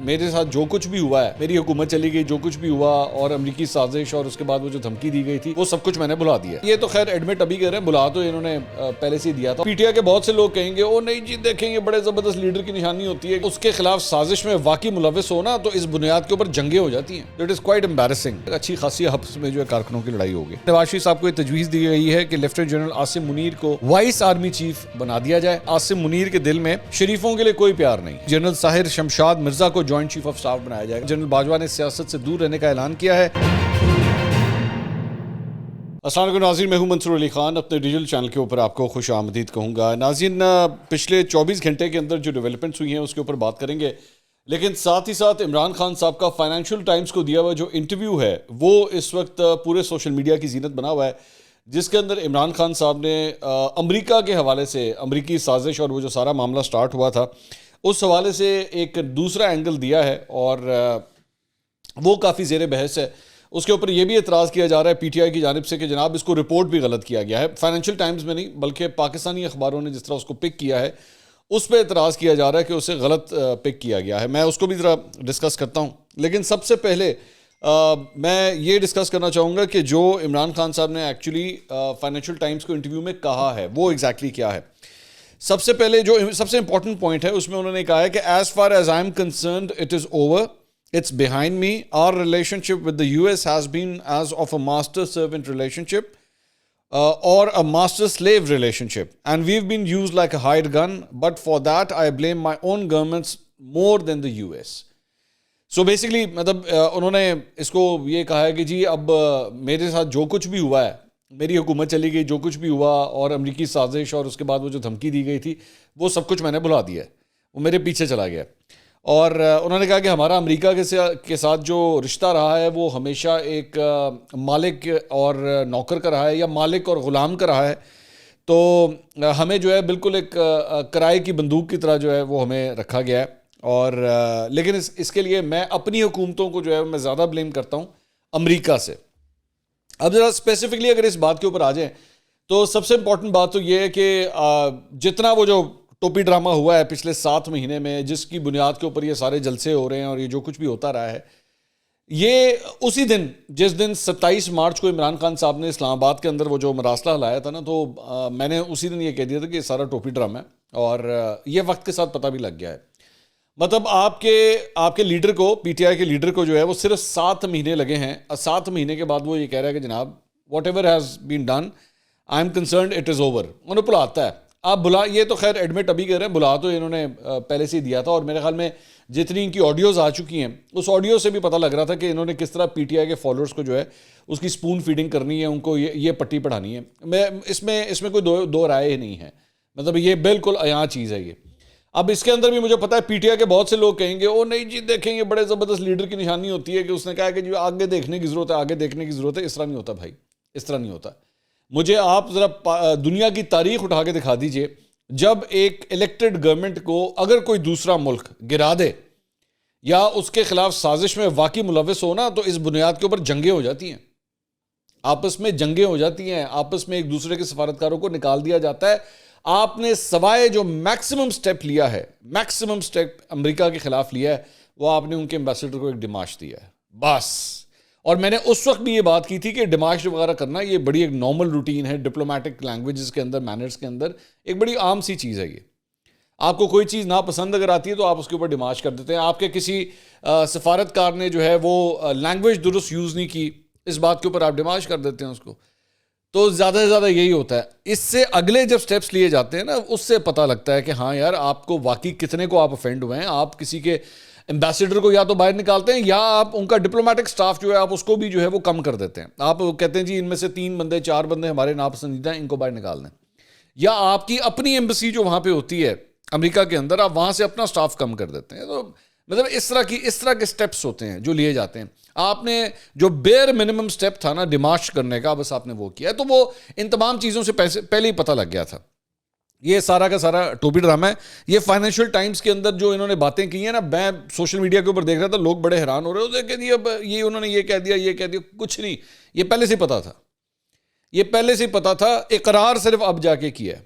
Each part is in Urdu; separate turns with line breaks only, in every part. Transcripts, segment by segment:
میرے ساتھ جو کچھ بھی ہوا ہے, میری حکومت چلی گئی, جو کچھ بھی ہوا اور امریکی سازش اور اس کے بعد وہ جو دھمکی دی گئی تھی وہ سب کچھ میں نے بھلا دیا. یہ تو خیر ایڈمٹ ابھی کر رہے ہیں, بلا تو انہوں نے پہلے سے ہی دیا تھا. پی ٹی آئی کے بہت سے لوگ کہیں گے او نہیں جی دیکھیں گے بڑے زبردست لیڈر کی نشانی ہوتی ہے, اس کے خلاف سازش میں واقعی ملوث ہونا تو اس بنیاد کے اوپر جنگیں ہو جاتی ہیں. It is quite embarrassing. اچھی خاصی حبس میں جو ہے کارکنوں کی لڑائی ہوگی. نواز شریف صاحب کو یہ تجویز دی گئی ہے کہ لیفٹیننٹ جنرل عاصم منیر کو وائس آرمی چیف بنا دیا جائے. عاصم منیر کے دل میں شریفوں کے لیے کوئی پیار نہیں. جنرل طاہر شمشاد مرزا کو جوائنٹ چیف آف سٹاف بنایا جائے گا. جنرل باجوہ نے سیاست سے دور رہنے کا اعلان کیا ہے. السلام علیکم ناظرین, میں ہوں منصور علی خان. اپنے ڈیجیٹل چینل کے اوپر آپ کو خوش آمدید کہوں گا. ناظرین, پچھلے 24 گھنٹے کے اندر جو ڈیولپمنٹس ہوئی ہیں اس کے اوپر بات کریں گے, لیکن ساتھ ہی ساتھ عمران خان صاحب کا فائنینشیل ٹائمز کو دیا ہوا جو انٹرویو ہے وہ اس وقت پورے سوشل میڈیا کی زینت بنا ہوا ہے, جس کے اندر عمران خان صاحب نے امریکہ کے حوالے سے امریکی سازش اور وہ جو سارا معاملہ سٹارٹ ہوا تھا اس حوالے سے ایک دوسرا اینگل دیا ہے اور وہ کافی زیر بحث ہے. اس کے اوپر یہ بھی اعتراض کیا جا رہا ہے پی ٹی آئی کی جانب سے کہ جناب اس کو رپورٹ بھی غلط کیا گیا ہے. فائنینشیل ٹائمز میں نہیں بلکہ پاکستانی اخباروں نے جس طرح اس کو پک کیا ہے اس پہ اعتراض کیا جا رہا ہے کہ اسے غلط پک کیا گیا ہے. میں اس کو بھی ذرا ڈسکس کرتا ہوں, لیکن سب سے پہلے میں یہ ڈسکس کرنا چاہوں گا کہ جو عمران خان صاحب نے ایکچولی فائنینشیل ٹائمز کو انٹرویو میں کہا ہے وہ ایگزیکٹلی کیا ہے. سب سے پہلے جو سب سے امپورٹنٹ پوائنٹ ہے اس میں انہوں نے کہا ہے کہ as far as I am concerned it is over, it's behind me. Our relationship with the US has been as of a master-servant relationship or a master-slave relationship. And we've been used like a hired gun. But for that, I blame my own governments more than the US. So basically, مطلب انہوں نے اس کو یہ کہا ہے کہ جی اب میرے ساتھ جو کچھ بھی ہوا ہے, میری حکومت چلی گئی, جو کچھ بھی ہوا اور امریکی سازش اور اس کے بعد وہ جو دھمکی دی گئی تھی وہ سب کچھ میں نے بھلا دیا ہے, وہ میرے پیچھے چلا گیا. اور انہوں نے کہا کہ ہمارا امریکہ کے ساتھ جو رشتہ رہا ہے وہ ہمیشہ ایک مالک اور نوکر کا رہا ہے یا مالک اور غلام کا رہا ہے. تو ہمیں جو ہے بالکل ایک کرائے کی بندوق کی طرح جو ہے وہ ہمیں رکھا گیا ہے. اور لیکن اس کے لیے میں اپنی حکومتوں کو جو ہے میں زیادہ بلیم کرتا ہوں امریکہ سے. اب ذرا اسپیسیفکلی اگر اس بات کے اوپر آ جائیں تو سب سے امپورٹنٹ بات تو یہ ہے کہ جتنا وہ جو ٹوپی ڈرامہ ہوا ہے پچھلے 7 مہینے میں, جس کی بنیاد کے اوپر یہ سارے جلسے ہو رہے ہیں اور یہ جو کچھ بھی ہوتا رہا ہے, یہ اسی دن جس دن 27 مارچ کو عمران خان صاحب نے اسلام آباد کے اندر وہ جو مراسلہ لایا تھا نا, تو میں نے اسی دن یہ کہہ دیا تھا کہ یہ سارا ٹوپی ڈرامہ ہے اور یہ وقت کے ساتھ پتہ بھی لگ گیا ہے. مطلب آپ کے لیڈر کو, پی ٹی آئی کے لیڈر کو جو ہے وہ صرف 7 مہینے لگے ہیں, 7 مہینے کے بعد وہ یہ کہہ رہا ہے کہ جناب what ever has been done I am concerned it is over. انہیں بلاتا ہے, آپ بلا, یہ تو خیر ایڈمٹ ابھی کر رہے ہیں, بلا تو انہوں نے پہلے سے ہی دیا تھا. اور میرے خیال میں جتنی ان کی آڈیوز آ چکی ہیں اس آڈیو سے بھی پتہ لگ رہا تھا کہ انہوں نے کس طرح پی ٹی آئی کے فالوورز کو جو ہے اس کی اسپون فیڈنگ کرنی ہے, ان کو یہ پٹی پڑھانی ہے. اس میں کوئی دو رائے نہیں ہے, مطلب یہ بالکل عیاں چیز ہے یہ. اب اس کے اندر بھی مجھے پتا ہے پی ٹی آئی کے بہت سے لوگ کہیں گے او نہیں جی دیکھیں گے بڑے زبردست لیڈر کی نشانی ہوتی ہے کہ اس نے کہا کہ جی آگے دیکھنے کی ضرورت ہے, آگے دیکھنے کی ضرورت ہے. اس طرح نہیں ہوتا بھائی, اس طرح نہیں ہوتا. مجھے آپ ذرا دنیا کی تاریخ اٹھا کے دکھا دیجئے جب ایک الیکٹڈ گورنمنٹ کو اگر کوئی دوسرا ملک گرا دے یا اس کے خلاف سازش میں واقعی ملوث ہونا تو اس بنیاد کے اوپر جنگیں ہو جاتی ہیں, آپس میں جنگیں ہو جاتی ہیں, آپس میں ایک دوسرے کے سفارتکاروں کو نکال دیا جاتا ہے. آپ نے سوائے جو میکسیمم سٹیپ لیا ہے, میکسیمم سٹیپ امریکہ کے خلاف لیا ہے, وہ آپ نے ان کے ایمبیسڈر کو ایک ڈیمارش دیا ہے بس. اور میں نے اس وقت بھی یہ بات کی تھی کہ ڈیمارش وغیرہ کرنا یہ بڑی ایک نارمل روٹین ہے ڈپلومیٹک لینگویجز کے اندر, مینرز کے اندر ایک بڑی عام سی چیز ہے یہ. آپ کو کوئی چیز ناپسند اگر آتی ہے تو آپ اس کے اوپر ڈیمارش کر دیتے ہیں. آپ کے کسی سفارتکار نے جو ہے وہ لینگویج درست یوز نہیں کی, اس بات کے اوپر آپ ڈیمارش کر دیتے ہیں اس کو. تو زیادہ سے زیادہ یہی ہوتا ہے. اس سے اگلے جب سٹیپس لیے جاتے ہیں نا, اس سے پتہ لگتا ہے کہ ہاں یار آپ کو واقعی کتنے کو آپ افینڈ ہوئے ہیں. آپ کسی کے ایمبیسڈر کو یا تو باہر نکالتے ہیں یا آپ ان کا ڈپلومیٹک سٹاف جو ہے آپ اس کو بھی جو ہے وہ کم کر دیتے ہیں. آپ کہتے ہیں جی ان میں سے 3 بندے 4 بندے ہمارے ناپسندیدہ ہیں, ان کو باہر نکال دیں. یا آپ کی اپنی ایمبیسی جو وہاں پہ ہوتی ہے امریکہ کے اندر, آپ وہاں سے اپنا سٹاف کم کر دیتے ہیں. تو مطلب اس طرح کے سٹیپس ہوتے ہیں جو لیے جاتے ہیں. آپ نے جو بیئر منیمم سٹیپ تھا نا ڈیمارش کرنے کا, بس آپ نے وہ کیا. تو وہ ان تمام چیزوں سے پہلے ہی پتہ لگ گیا تھا. یہ سارا کا سارا ٹوپی ڈرامہ ہے. یہ فائنینشیل ٹائمز کے اندر جو انہوں نے باتیں کی ہیں نا, میں سوشل میڈیا کے اوپر دیکھ رہا تھا, لوگ بڑے حیران ہو رہے ہوتے کہ اب یہ انہوں نے یہ کہہ دیا, یہ کہہ دیا. کچھ نہیں, یہ پہلے سے پتا تھا, یہ پہلے سے پتا تھا. اقرار صرف اب جا کے کیا ہے.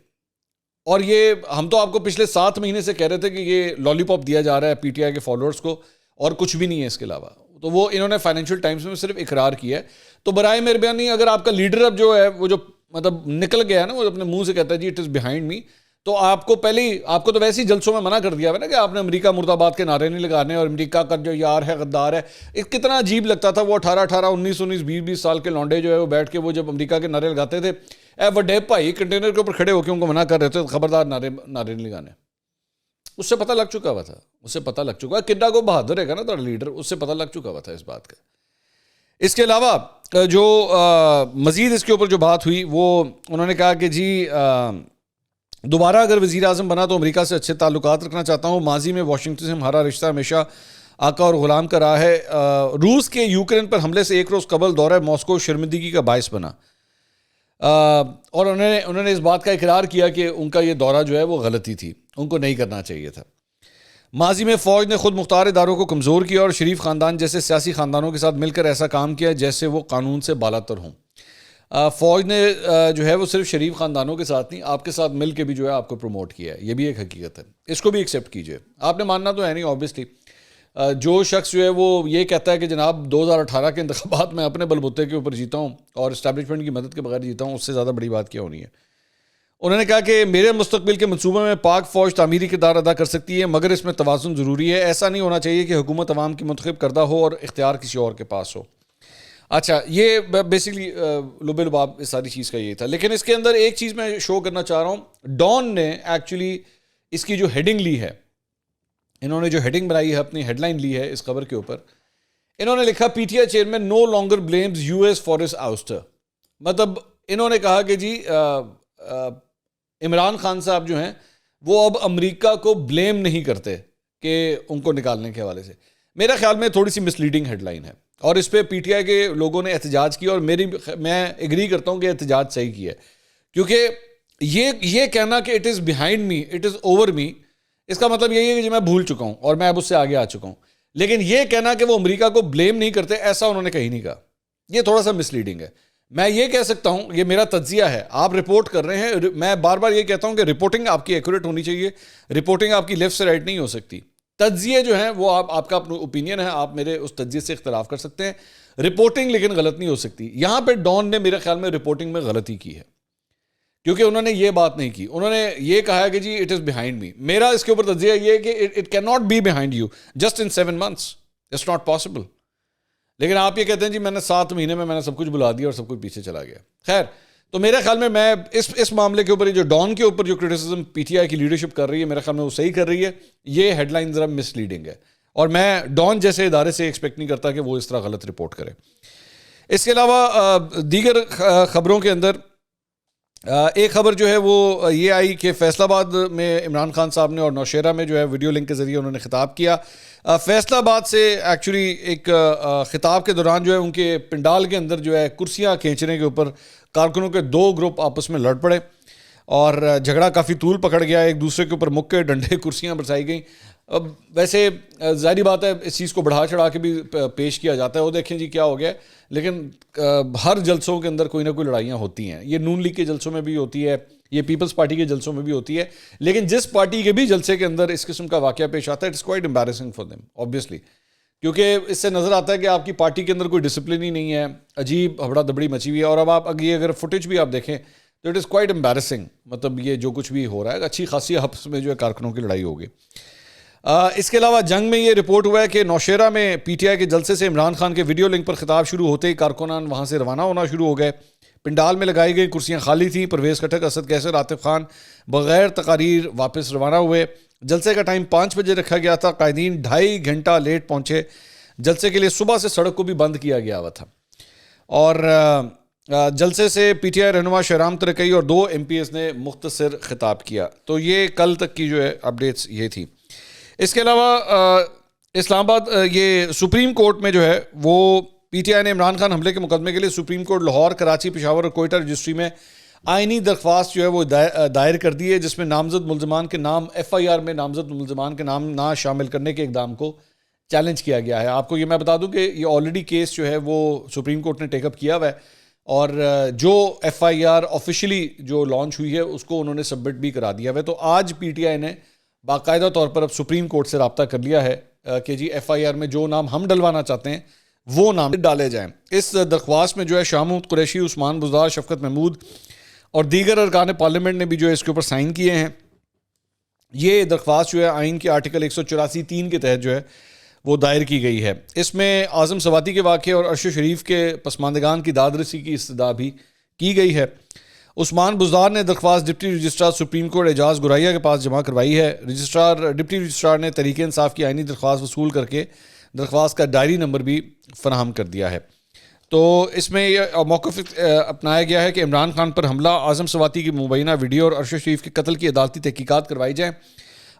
اور یہ ہم تو آپ کو پچھلے 7 مہینے سے کہہ رہے تھے کہ یہ لالی پاپ دیا جا رہا ہے پی ٹی آئی کے فالوورز کو, اور کچھ بھی نہیں ہے اس کے علاوہ. تو وہ انہوں نے فائنینشیل ٹائمز میں صرف اقرار کیا ہے. تو برائے مہربانی اگر آپ کا لیڈر اب جو ہے وہ جو مطلب نکل گیا ہے نا, وہ اپنے منہ سے کہتا ہے جی اٹ از بیہائنڈ می, تو آپ کو پہلے ہی آپ کو تو ویسے ہی جلسوں میں منع کر دیا ہے نا کہ آپ نے امریکہ مرد آباد کے نعرے نہیں لگانے, اور امریکہ کا جو یار ہے غدار ہے. کتنا عجیب لگتا تھا وہ 18 19 20 سال کے لونڈے جو ہے وہ بیٹھ کے وہ جب امریکہ کے نعرے لگاتے تھے, اے وڈے بھائی کنٹینر کے اوپر کھڑے ہو کے ان کو منع کر رہے تھے خبردار نعرے نہیں لگانے. اس سے پتہ لگ چکا ہوا تھا, اس سے پتہ لگ چکا کنڈا کو بہادر ہے نا تھوڑا لیڈر, اس سے پتہ لگ چکا ہوا تھا اس بات کا. اس کے علاوہ جو مزید اس کے اوپر جو بات ہوئی وہ انہوں نے کہا کہ جی دوبارہ اگر وزیر اعظم بنا تو امریکہ سے اچھے تعلقات رکھنا چاہتا ہوں. ماضی میں واشنگٹن سے ہمارا رشتہ ہمیشہ آقا اور غلام کا رہا ہے. روس کے یوکرین پر حملے سے ایک روز قبل دورہ ماسکو شرمندگی کا باعث بنا, اور انہوں نے اس بات کا اقرار کیا کہ ان کا یہ دورہ جو ہے وہ غلطی تھی, ان کو نہیں کرنا چاہیے تھا. ماضی میں فوج نے خود مختار اداروں کو کمزور کیا اور شریف خاندان جیسے سیاسی خاندانوں کے ساتھ مل کر ایسا کام کیا جیسے وہ قانون سے بالاتر ہوں. فوج نے جو ہے وہ صرف شریف خاندانوں کے ساتھ نہیں, آپ کے ساتھ مل کے بھی جو ہے آپ کو پروموٹ کیا ہے. یہ بھی ایک حقیقت ہے, اس کو بھی ایکسیپٹ کیجئے. آپ نے ماننا تو ہے نہیں آبویسلی. جو شخص جو ہے وہ یہ کہتا ہے کہ جناب 2018 کے انتخابات میں اپنے بل بوتے کے اوپر جیتا ہوں اور اسٹیبلشمنٹ کی مدد کے بغیر جیتا ہوں, اس سے زیادہ بڑی بات کیا ہونی ہے. انہوں نے کہا کہ میرے مستقبل کے منصوبے میں پاک فوج تعمیری کردار ادا کر سکتی ہے, مگر اس میں توازن ضروری ہے. ایسا نہیں ہونا چاہیے کہ حکومت عوام کی منتخب کردہ ہو اور اختیار کسی اور کے پاس ہو. اچھا, یہ بیسکلی لب لباب اس ساری چیز کا یہ تھا. لیکن اس کے اندر ایک چیز میں شو کرنا چاہ رہا ہوں. ڈان نے ایکچولی اس کی جو ہیڈنگ لی ہے, انہوں نے جو ہیڈنگ بنائی ہے, اپنی ہیڈ لائن لی ہے اس خبر کے اوپر, انہوں نے لکھا P T I chairman no longer blames U S for his ouster. مطلب انہوں نے کہا کہ جی عمران خان صاحب جو ہیں وہ اب امریکہ کو بلیم نہیں کرتے کہ ان کو نکالنے کے حوالے سے. میرا خیال میں تھوڑی سی مس لیڈنگ ہیڈ لائن ہے, اور اس پہ پی ٹی آئی کے لوگوں نے احتجاج کیا, اور میں ایگری کرتا ہوں کہ احتجاج صحیح کیا ہے, کیونکہ یہ کہنا کہ it is behind me, it is over me, اس کا مطلب یہی ہے کہ جی میں بھول چکا ہوں اور میں اب اس سے آگے آ چکا ہوں. لیکن یہ کہنا کہ وہ امریکہ کو بلیم نہیں کرتے, ایسا انہوں نے کہیں نہیں کہا. یہ تھوڑا سا مس لیڈنگ ہے. میں یہ کہہ سکتا ہوں, یہ میرا تجزیہ ہے, آپ رپورٹ کر رہے ہیں, میں بار بار یہ کہتا ہوں کہ رپورٹنگ آپ کی ایکوریٹ ہونی چاہیے, رپورٹنگ آپ کی لیفٹ سے رائٹ نہیں ہو سکتی. تجزیے جو ہیں وہ آپ کا اپنا اوپینین ہے, آپ میرے اس تجزیے سے اختلاف کر سکتے ہیں, رپورٹنگ لیکن غلط نہیں ہو سکتی. یہاں پہ ڈان نے میرے خیال میں رپورٹنگ میں غلطی کی ہے, کیونکہ انہوں نے یہ بات نہیں کی. انہوں نے یہ کہا ہے کہ جی اٹ از بیہائنڈ می. میرا اس کے اوپر تجزیہ یہ ہے کہ it can not be behind you just in 7 months, it's not possible. لیکن آپ یہ کہتے ہیں جی میں نے 7 مہینے میں نے سب کچھ بلا دیا اور سب کچھ پیچھے چلا گیا. خیر, تو میرے خیال میں اس معاملے کے اوپر جو ڈان کے اوپر جو کرٹیسزم پی ٹی آئی کی لیڈرشپ کر رہی ہے, میرے خیال میں وہ صحیح کر رہی ہے. یہ ہیڈ لائن ذرا مس لیڈنگ ہے, اور میں ڈان جیسے ادارے سے ایکسپیکٹ نہیں کرتا کہ وہ اس طرح غلط رپورٹ کرے. اس کے علاوہ دیگر خبروں کے اندر ایک خبر جو ہے وہ یہ آئی کہ فیصل آباد میں عمران خان صاحب نے اور نوشہرہ میں جو ہے ویڈیو لنک کے ذریعے انہوں نے خطاب کیا. فیصل آباد سے ایکچولی ایک خطاب کے دوران جو ہے ان کے پنڈال کے اندر جو ہے کرسیاں کھینچنے کے اوپر کارکنوں کے 2 گروپ آپس میں لڑ پڑے, اور جھگڑا کافی طول پکڑ گیا. ایک دوسرے کے اوپر مکے ڈنڈے کرسیاں برسائی گئیں. اب ویسے ظاہری بات ہے اس چیز کو بڑھا چڑھا کے بھی پیش کیا جاتا ہے, وہ دیکھیں جی کیا ہو گیا, لیکن ہر جلسوں کے اندر کوئی نہ کوئی لڑائیاں ہوتی ہیں. یہ نون لیگ کے جلسوں میں بھی ہوتی ہے, یہ پیپلز پارٹی کے جلسوں میں بھی ہوتی ہے, لیکن جس پارٹی کے بھی جلسے کے اندر اس قسم کا واقعہ پیش آتا ہے it's quite embarrassing for them obviously, کیونکہ اس سے نظر آتا ہے کہ آپ کی پارٹی کے اندر کوئی ڈسپلن ہی نہیں ہے, عجیب ہبڑا دبڑی مچی ہوئی ہے. اور اب آپ اگر فوٹیج بھی آپ دیکھیں تو اٹ از کوائٹ امبیرسنگ, مطلب یہ جو کچھ بھی ہو رہا ہے اچھی خاصی آپس میں جو ہے کارکنوں کی لڑائی ہوگی. اس کے علاوہ جنگ میں یہ رپورٹ ہوا ہے کہ نوشہرہ میں پی ٹی آئی کے جلسے سے عمران خان کے ویڈیو لنک پر خطاب شروع ہوتے ہی کارکنان وہاں سے روانہ ہونا شروع ہو گئے. پنڈال میں لگائی گئی کرسیاں خالی تھیں. پرویز خٹک, اسد کیسر, عاطف خان بغیر تقاریر واپس روانہ ہوئے. جلسے کا ٹائم 5 بجے رکھا گیا تھا. قائدین 2.5 گھنٹہ لیٹ پہنچے. جلسے کے لیے صبح سے سڑک کو بھی بند کیا گیا ہوا تھا. اور جلسے سے پی ٹی آئی رہنما شہرام ترکئی اور 2 MPs نے مختصر خطاب کیا. تو یہ کل تک کی جو ہے اپڈیٹس یہ تھی. اس کے علاوہ اسلام آباد یہ سپریم کورٹ میں جو ہے وہ پی ٹی آئی نے عمران خان حملے کے مقدمے کے لیے سپریم کورٹ لاہور, کراچی, پشاور اور کوئٹہ رجسٹری میں آئینی درخواست جو ہے وہ دائر کر دی ہے, جس میں نامزد ملزمان کے نام FIR میں نامزد ملزمان کے نام نہ شامل کرنے کے اقدام کو چیلنج کیا گیا ہے. آپ کو یہ میں بتا دوں کہ یہ آلریڈی کیس جو ہے وہ سپریم کورٹ نے ٹیک اپ کیا ہوا ہے, اور جو FIR آفیشلی جو لانچ ہوئی ہے اس کو انہوں نے سبمٹ بھی کرا دیا ہوا ہے. تو آج پی ٹی آئی نے باقاعدہ طور پر اب سپریم کورٹ سے رابطہ کر لیا ہے کہ جی FIR میں جو نام ہم ڈلوانا چاہتے ہیں وہ نام ڈالے جائیں. اس درخواست میں جو ہے شاہ محمود قریشی, عثمان بزدار, شفقت محمود اور دیگر ارکان پارلیمنٹ نے بھی جو ہے اس کے اوپر سائن کیے ہیں. یہ درخواست جو ہے آئین کے آرٹیکل 184(3) کے تحت جو ہے وہ دائر کی گئی ہے. اس میں اعظم سواتی کے واقعے اور عرش شریف کے پسماندگان کی داد رسی کی استدعا بھی کی گئی ہے. عثمان بزدار نے درخواست ڈپٹی رجسٹرار سپریم کورٹ اعجاز گرائیہ کے پاس جمع کروائی ہے. ڈپٹی رجسٹرار نے تحریک انصاف کی آئینی درخواست وصول کر کے درخواست کا ڈائری نمبر بھی فراہم کر دیا ہے. تو اس میں یہ موقف اپنایا گیا ہے کہ عمران خان پر حملہ, اعظم سواتی کی مبینہ ویڈیو اور عرش شریف کے قتل کی عدالتی تحقیقات کروائی جائیں.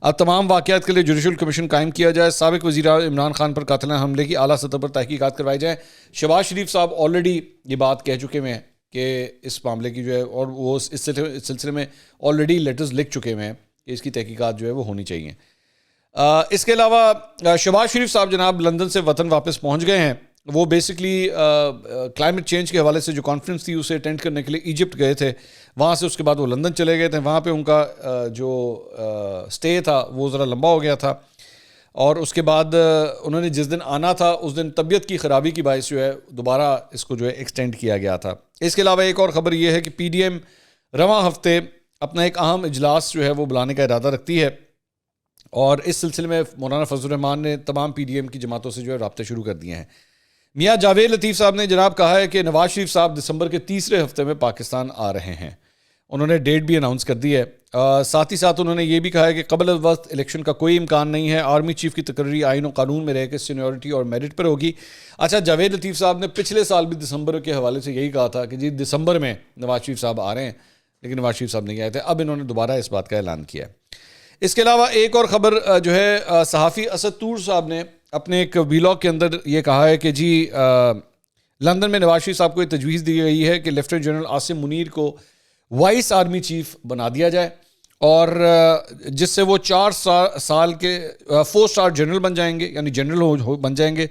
اب تمام واقعات کے لیے جوڈیشل کمیشن قائم کیا جائے. سابق وزیر عمران خان پر قاتلانہ حملے کی اعلیٰ سطح پر تحقیقات کروائی جائیں. شہباز شریف صاحب آلریڈی یہ بات کہہ چکے ہیں کہ اس معاملے کی جو ہے, اور وہ اس سلسلے میں آلریڈی لیٹرز لکھ چکے ہیں کہ اس کی تحقیقات جو ہے وہ ہونی چاہیے. اس کے علاوہ شہباز شریف صاحب جناب لندن سے وطن واپس پہنچ گئے ہیں. وہ بیسکلی کلائمیٹ چینج کے حوالے سے جو کانفرنس تھی اسے اٹینڈ کرنے کے لیے ایجپٹ گئے تھے. وہاں سے اس کے بعد وہ لندن چلے گئے تھے. وہاں پہ ان کا جو سٹے تھا وہ ذرا لمبا ہو گیا تھا, اور اس کے بعد انہوں نے جس دن آنا تھا اس دن طبیعت کی خرابی کی باعث جو ہے دوبارہ اس کو جو ہے ایکسٹینڈ کیا گیا تھا. اس کے علاوہ ایک اور خبر یہ ہے کہ PDM رواں ہفتے اپنا ایک اہم اجلاس جو ہے وہ بلانے کا ارادہ رکھتی ہے, اور اس سلسلے میں مولانا فضل الرحمان نے تمام PDM کی جماعتوں سے جو ہے رابطے شروع کر دیے ہیں. میاں جاوید لطیف صاحب نے جناب کہا ہے کہ نواز شریف صاحب دسمبر کے تیسرے ہفتے میں پاکستان آ رہے ہیں. انہوں نے ڈیٹ بھی اناؤنس کر دی ہے. ساتھ ہی ساتھ انہوں نے یہ بھی کہا ہے کہ قبل الوقت الیکشن کا کوئی امکان نہیں ہے. آرمی چیف کی تقرری آئین و قانون میں رہ کے سینیورٹی اور میرٹ پر ہوگی. اچھا, جاوید لطیف صاحب نے پچھلے سال بھی دسمبر کے حوالے سے یہی کہا تھا کہ جی دسمبر میں نواز شریف صاحب آ رہے ہیں, لیکن نواز شریف صاحب نہیں آئے تھے. اب انہوں نے دوبارہ اس بات کا اعلان کیا ہے. اس کے علاوہ ایک اور خبر جو ہے, صحافی اسد طور صاحب نے اپنے ایک ویلاگ کے اندر یہ کہا ہے کہ جی لندن میں نواز شریف صاحب کو یہ تجویز دی گئی ہے کہ لیفٹیننٹ جنرل عاصم منیر کو وائس آرمی چیف بنا دیا جائے, اور جس سے وہ 4 سال کے 4 اسٹار جنرل بن جائیں گے, یعنی جنرل بن جائیں گے,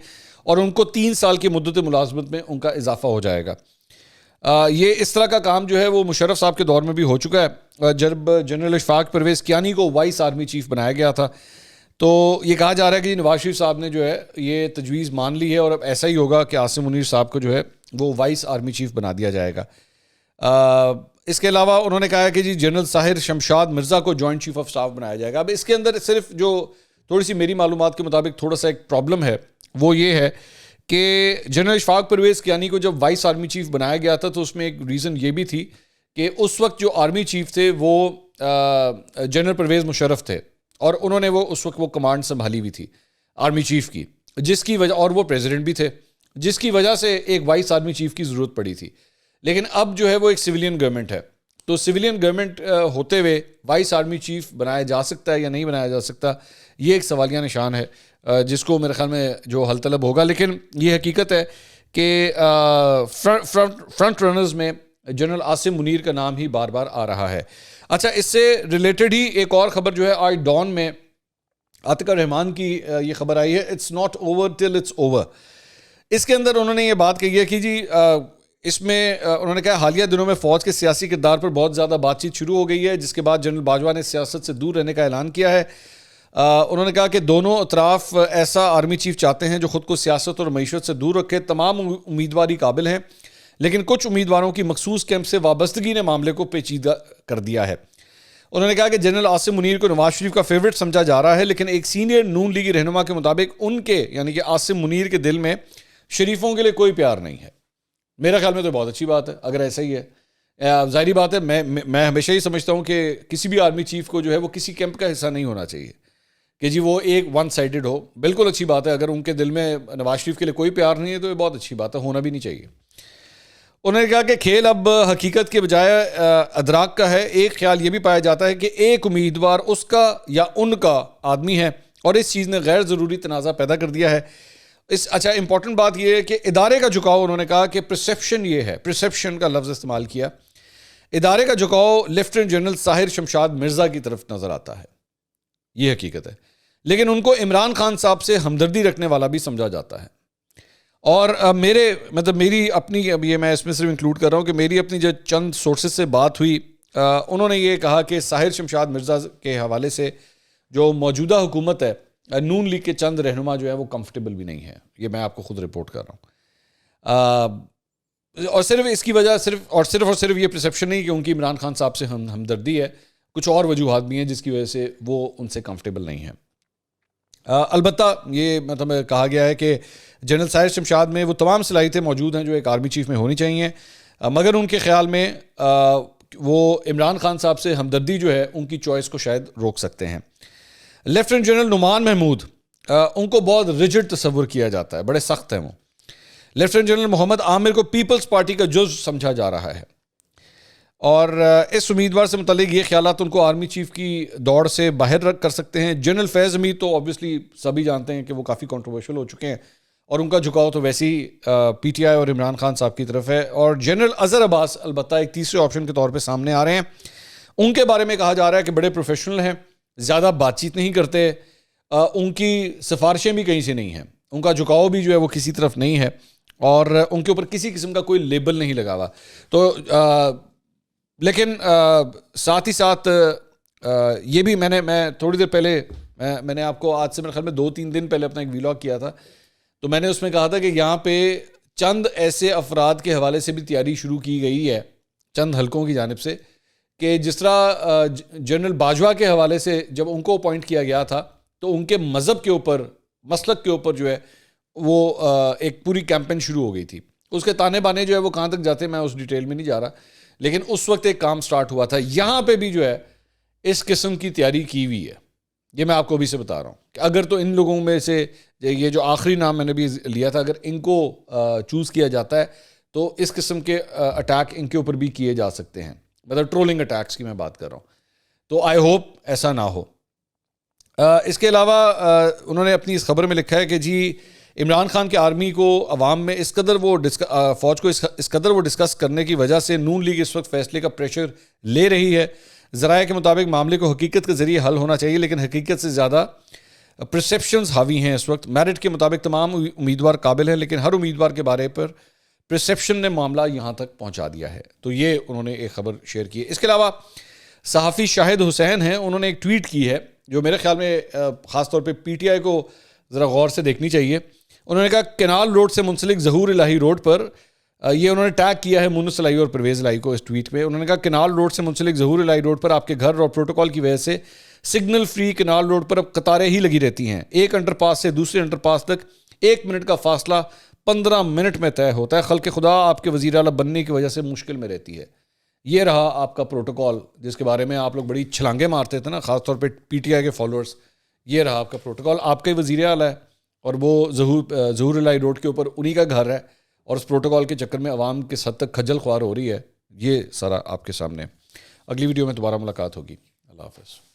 اور ان کو 3 سال کی مدت ملازمت میں ان کا اضافہ ہو جائے گا. یہ اس طرح کا کام جو ہے وہ مشرف صاحب کے دور میں بھی ہو چکا ہے, جب جنرل اشفاق پرویز کیانی کو وائس آرمی چیف بنایا گیا تھا. تو یہ کہا جا رہا ہے کہ نواز شریف صاحب نے جو ہے یہ تجویز مان لی ہے, اور اب ایسا ہی ہوگا کہ عاصم منیر صاحب کو جو ہے وہ وائس آرمی چیف بنا دیا جائے گا. اس کے علاوہ انہوں نے کہا ہے کہ جی جنرل ساحر شمشاد مرزا کو جوائنٹ چیف آف سٹاف بنایا جائے گا. اب اس کے اندر صرف جو تھوڑی سی میری معلومات کے مطابق تھوڑا سا ایک پرابلم ہے, وہ یہ ہے کہ جنرل اشفاق پرویز کیانی کو جب وائس آرمی چیف بنایا گیا تھا تو اس میں ایک ریزن یہ بھی تھی کہ اس وقت جو آرمی چیف تھے وہ جنرل پرویز مشرف تھے, اور انہوں نے وہ اس وقت وہ کمانڈ سنبھالی ہوئی تھی آرمی چیف کی, جس کی وجہ, اور وہ پریزیڈنٹ بھی تھے, جس کی وجہ سے ایک وائس آرمی چیف کی ضرورت پڑی تھی. لیکن اب جو ہے وہ ایک سویلین گورنمنٹ ہے, تو سویلین گورنمنٹ ہوتے ہوئے وائس آرمی چیف بنایا جا سکتا ہے یا نہیں بنایا جا سکتا, یہ ایک سوالیہ نشان ہے جس کو میرے خیال میں جو حل طلب ہوگا. لیکن یہ حقیقت ہے کہ فرنٹ رنرز میں جنرل عاصم منیر کا نام ہی بار بار آ رہا ہے. اچھا, اس سے ریلیٹڈ ہی ایک اور خبر جو ہے آج ڈان میں عاطق الرحمان کی یہ خبر آئی ہے, it's not over till it's over. اس کے اندر انہوں نے یہ بات کہی ہے کہ جی اس میں انہوں نے کہا حالیہ دنوں میں فوج کے سیاسی کردار پر بہت زیادہ بات چیت شروع ہو گئی ہے, جس کے بعد جنرل باجوہ نے سیاست سے دور رہنے کا اعلان کیا ہے. انہوں نے کہا کہ دونوں اطراف ایسا آرمی چیف چاہتے ہیں جو خود کو سیاست اور معیشت سے دور رکھے. تمام امیدواری قابل ہیں, لیکن کچھ امیدواروں کی مخصوص کیمپ سے وابستگی نے معاملے کو پیچیدہ کر دیا ہے. انہوں نے کہا کہ جنرل عاصم منیر کو نواز شریف کا فیورٹ سمجھا جا رہا ہے, لیکن ایک سینئر نون لیگی رہنما کے مطابق ان کے یعنی کہ عاصم منیر کے دل میں شریفوں کے لیے کوئی پیار نہیں ہے. میرا خیال میں تو بہت اچھی بات ہے اگر ایسا ہی ہے. ظاہری بات ہے, میں ہمیشہ ہی سمجھتا ہوں کہ کسی بھی آرمی چیف کو جو ہے وہ کسی کیمپ کا حصہ نہیں ہونا چاہیے کہ جی وہ ایک ون سائیڈڈ ہو. بالکل اچھی بات ہے, اگر ان کے دل میں نواز شریف کے لیے کوئی پیار نہیں ہے تو یہ بہت اچھی بات ہے, ہونا بھی نہیں چاہیے. انہوں نے کہا کہ کھیل اب حقیقت کے بجائے ادراک کا ہے. ایک خیال یہ بھی پایا جاتا ہے کہ ایک امیدوار اس کا یا ان کا آدمی ہے, اور اس چیز نے غیر ضروری تنازع پیدا کر دیا ہے. اچھا, امپورٹنٹ بات یہ ہے کہ ادارے کا جھکاؤ, انہوں نے کہا کہ پرسیپشن یہ ہے, پرسیپشن کا لفظ استعمال کیا, ادارے کا جھکاؤ لیفٹیننٹ جنرل ساحر شمشاد مرزا کی طرف نظر آتا ہے, یہ حقیقت ہے. لیکن ان کو عمران خان صاحب سے ہمدردی رکھنے والا بھی سمجھا جاتا ہے. اور میری اپنی, اب یہ میں اس میں صرف انکلوڈ کر رہا ہوں کہ میری اپنی جو چند سورسز سے بات ہوئی, انہوں نے یہ کہا کہ ساحر شمشاد مرزا کے حوالے سے جو موجودہ حکومت ہے نون لیگ کے چند رہنما جو ہے وہ کمفرٹیبل بھی نہیں ہے. یہ میں آپ کو خود رپورٹ کر رہا ہوں. اور صرف اس کی وجہ صرف یہ پرسیپشن نہیں کہ ان کی عمران خان صاحب سے ہمدردی ہے, کچھ اور وجوہات بھی ہیں جس کی وجہ سے وہ ان سے کمفرٹیبل نہیں ہیں. البتہ یہ مطلب کہا گیا ہے کہ جنرل سائر شمشاد میں وہ تمام صلاحیتیں موجود ہیں جو ایک آرمی چیف میں ہونی چاہیے, مگر ان کے خیال میں وہ عمران خان صاحب سے ہمدردی جو ہے ان کی چوائس کو شاید روک سکتے ہیں. لیفٹیننٹ جنرل نعمان محمود, ان کو بہت ریجڈ تصور کیا جاتا ہے, بڑے سخت ہیں وہ. لیفٹیننٹ جنرل محمد عامر کو پیپلز پارٹی کا جز سمجھا جا رہا ہے, اور اس امیدوار سے متعلق یہ خیالات ان کو آرمی چیف کی دوڑ سے باہر کر سکتے ہیں. جنرل فیض حمید تو اوبویسلی سبھی جانتے ہیں کہ وہ کافی کنٹروورشل ہو چکے ہیں, اور ان کا جھکاؤ تو ویسے ہی پی ٹی آئی اور عمران خان صاحب کی طرف ہے. اور جنرل اظہر عباس البتہ ایک تیسرے آپشن کے طور پہ سامنے آ رہے ہیں. ان کے بارے میں کہا جا رہا ہے کہ بڑے پروفیشنل ہیں, زیادہ بات چیت نہیں کرتے, ان کی سفارشیں بھی کہیں سے نہیں ہیں, ان کا جھکاؤ بھی جو ہے وہ کسی طرف نہیں ہے, اور ان کے اوپر کسی قسم کا کوئی لیبل نہیں لگا ہوا. تو لیکن ساتھ ہی ساتھ یہ بھی میں تھوڑی دیر پہلے میں نے آپ کو آج سے میرے خیال میں 2-3 دن پہلے اپنا ایک ویلاگ کیا تھا, تو میں نے اس میں کہا تھا کہ یہاں پہ چند ایسے افراد کے حوالے سے بھی تیاری شروع کی گئی ہے چند حلقوں کی جانب سے, کہ جس طرح جنرل باجوہ کے حوالے سے جب ان کو اپوائنٹ کیا گیا تھا تو ان کے مذہب کے اوپر, مسلک کے اوپر جو ہے وہ ایک پوری کیمپین شروع ہو گئی تھی. اس کے تانے بانے جو ہے وہ کہاں تک جاتے ہیں میں اس ڈیٹیل میں نہیں جا رہا, لیکن اس وقت ایک کام سٹارٹ ہوا تھا. یہاں پہ بھی جو ہے اس قسم کی تیاری کی ہوئی ہے. یہ میں آپ کو ابھی سے بتا رہا ہوں کہ اگر تو ان لوگوں میں سے یہ جو آخری نام میں نے بھی لیا تھا, اگر ان کو چوز کیا جاتا ہے تو اس قسم کے اٹیک ان کے اوپر بھی کیے جا سکتے ہیں, مطلب ٹرولنگ اٹیکس کی میں بات کر رہا ہوں. تو آئی ہوپ ایسا نہ ہو. اس کے علاوہ انہوں نے اپنی اس خبر میں لکھا ہے کہ جی عمران خان کے آرمی کو عوام میں اس قدر وہ فوج کو اس قدر وہ ڈسکس کرنے کی وجہ سے نون لیگ اس وقت فیصلے کا پریشر لے رہی ہے. ذرائع کے مطابق معاملے کو حقیقت کے ذریعے حل ہونا چاہیے, لیکن حقیقت سے زیادہ پرسیپشنز حاوی ہیں اس وقت. میرٹ کے مطابق تمام امیدوار قابل ہیں, لیکن ہر امیدوار کے بارے پر پرسیپشن نے معاملہ یہاں تک پہنچا دیا ہے. تو یہ انہوں نے ایک خبر شیئر کی ہے. اس کے علاوہ صحافی شاہد حسین ہیں, انہوں نے ایک ٹویٹ کی ہے جو میرے خیال میں خاص طور پہ پی ٹی آئی کو ذرا غور سے دیکھنی چاہیے. انہوں نے کہا کینال روڈ سے منسلک ظہور الہی روڈ پر, یہ انہوں نے ٹیگ کیا ہے مونس الہی اور پرویز الہی کو اس ٹویٹ پہ. انہوں نے کہا کینال روڈ سے منسلک ظہور الہی روڈ پر آپ کے گھر اور پروٹوکول کی وجہ سے سگنل فری کینال روڈ پر اب قطاریں ہی لگی رہتی ہیں. ایک انڈر پاس سے دوسرے انڈر پاس تک 1 منٹ کا فاصلہ 15 منٹ میں طے ہوتا ہے. خلق خدا آپ کے وزیر اعلیٰ بننے کی وجہ سے مشکل میں رہتی ہے. یہ رہا آپ کا پروٹوکول جس کے بارے میں آپ لوگ بڑی چھلانگیں مارتے تھے نا, خاص طور پہ پی ٹی آئی کے فالوورز. یہ رہا آپ کا پروٹوکول, آپ کا ہی وزیر اعلیٰ ہے اور وہ ظہور الہی روڈ کے اوپر انہی کا گھر ہے, اور اس پروٹوکول کے چکر میں عوام کس حد تک کھجل خوار ہو رہی ہے, یہ سارا آپ کے سامنے. اگلی ویڈیو میں دوبارہ ملاقات ہوگی. اللہ حافظ.